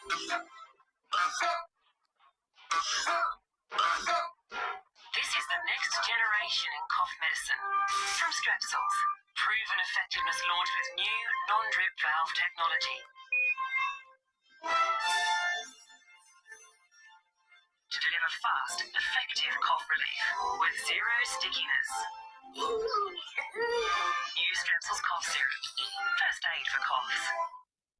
This is the next generation in cough medicine. From Strepsils, proven effectiveness launched with new non-drip valve technology. To deliver fast, effective cough relief with zero stickiness. New Strepsils cough syrup. First aid for coughs.